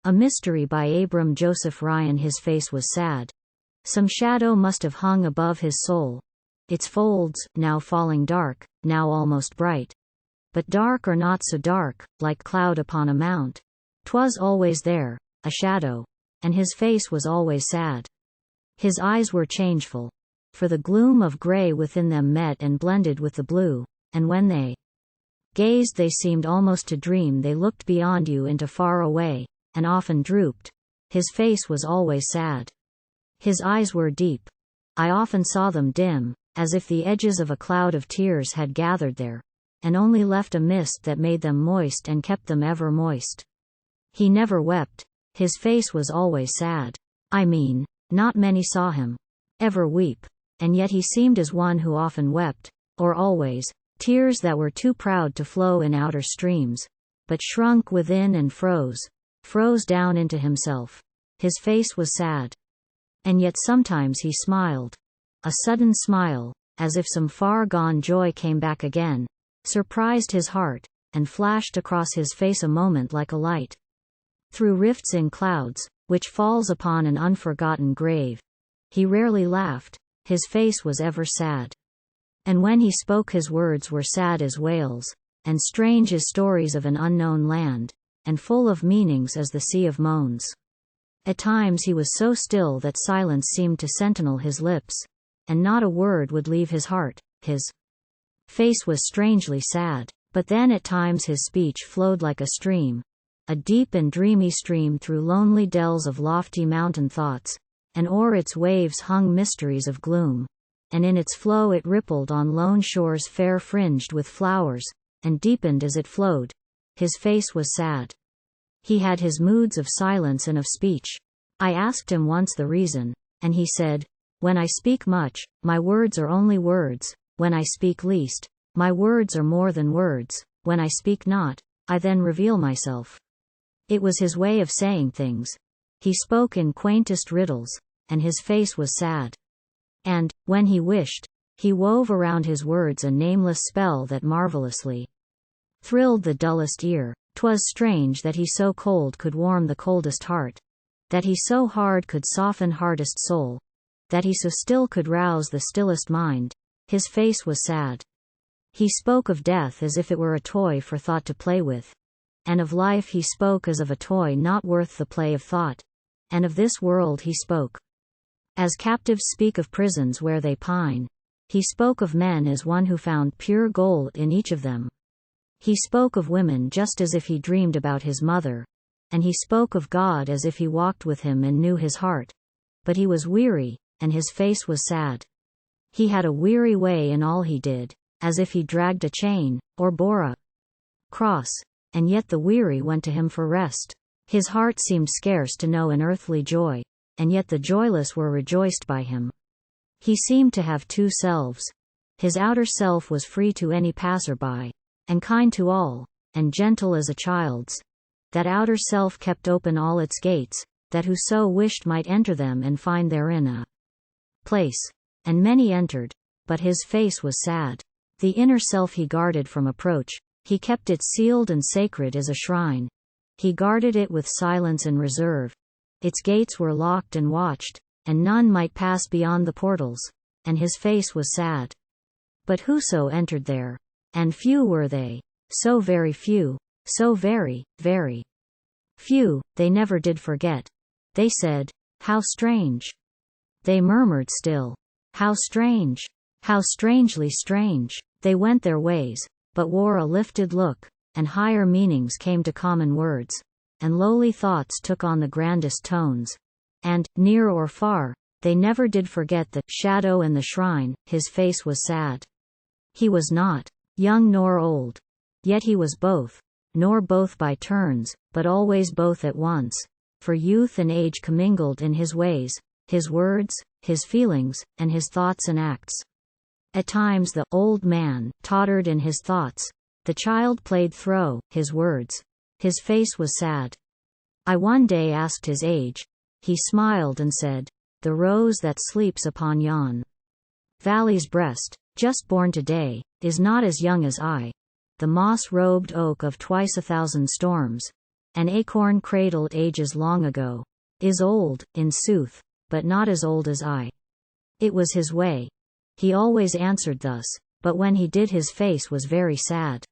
A Mystery by Abram Joseph Ryan. His face was sad. Some shadow must have hung above his soul. Its folds, now falling dark, now almost bright. But dark or not so dark, like cloud upon a mount. 'Twas always there, a shadow. And his face was always sad. His eyes were changeful. For the gloom of gray within them met and blended with the blue, and when they gazed they seemed almost to dream. They looked beyond you into far away, and often drooped. His face was always sad. His eyes were deep. I often saw them dim, as if the edges of a cloud of tears had gathered there, and only left a mist that made them moist and kept them ever moist. He never wept. His face was always sad. I mean, not many saw him ever weep, and yet he seemed as one who often wept, or always, tears that were too proud to flow in outer streams, but shrunk within and froze down into himself. His face was sad. And yet sometimes he smiled. A sudden smile, as if some far-gone joy came back again, surprised his heart, and flashed across his face a moment like a light. Through rifts in clouds, which falls upon an unforgotten grave. He rarely laughed. His face was ever sad. And when he spoke his words were sad as wails, and strange as stories of an unknown land, and full of meanings as the sea of moans. At times he was so still that silence seemed to sentinel his lips, and not a word would leave his heart. His face was strangely sad, but then at times his speech flowed like a stream, a deep and dreamy stream through lonely dells of lofty mountain thoughts, and o'er its waves hung mysteries of gloom, and in its flow it rippled on lone shores fair fringed with flowers, and deepened as it flowed. His face was sad. He had his moods of silence and of speech. I asked him once the reason, and he said, "When I speak much, my words are only words. When I speak least, my words are more than words. When I speak not, I then reveal myself." It was his way of saying things. He spoke in quaintest riddles, and his face was sad. And, when he wished, he wove around his words a nameless spell that marvelously thrilled the dullest ear. 'Twas strange that he so cold could warm the coldest heart, that he so hard could soften hardest soul, that he so still could rouse the stillest mind. His face was sad. He spoke of death as if it were a toy for thought to play with, and of life he spoke as of a toy not worth the play of thought, and of this world he spoke as captives speak of prisons where they pine. He spoke of men as one who found pure gold in each of them. He spoke of women just as if he dreamed about his mother, and he spoke of God as if he walked with him and knew his heart. But he was weary, and his face was sad. He had a weary way in all he did, as if he dragged a chain, or bore a cross, and yet the weary went to him for rest. His heart seemed scarce to know an earthly joy, and yet the joyless were rejoiced by him. He seemed to have two selves. His outer self was free to any passer-by, and kind to all, and gentle as a child's. That outer self kept open all its gates, that whoso wished might enter them and find therein a place. And many entered, but his face was sad. The inner self he guarded from approach. He kept it sealed and sacred as a shrine. He guarded it with silence and reserve. Its gates were locked and watched, and none might pass beyond the portals, and his face was sad. But whoso entered there, and few were they, so very few, so very, very few, they never did forget. They said, "How strange!" They murmured still, "How strange! How strangely strange!" They went their ways, but wore a lifted look, and higher meanings came to common words, and lowly thoughts took on the grandest tones. And, near or far, they never did forget the shadow and the shrine. His face was sad. He was not young nor old. Yet he was both, nor both by turns, but always both at once. For youth and age commingled in his ways, his words, his feelings, and his thoughts and acts. At times the old man tottered in his thoughts. The child played through his words. His face was sad. I one day asked his age. He smiled and said, "The rose that sleeps upon yon valley's breast, just born today, is not as young as I. The moss-robed oak of twice 1,000 storms An acorn cradled ages long ago is old, in sooth, but not as old as I. It was his way. He always answered thus, but when he did his face was very sad.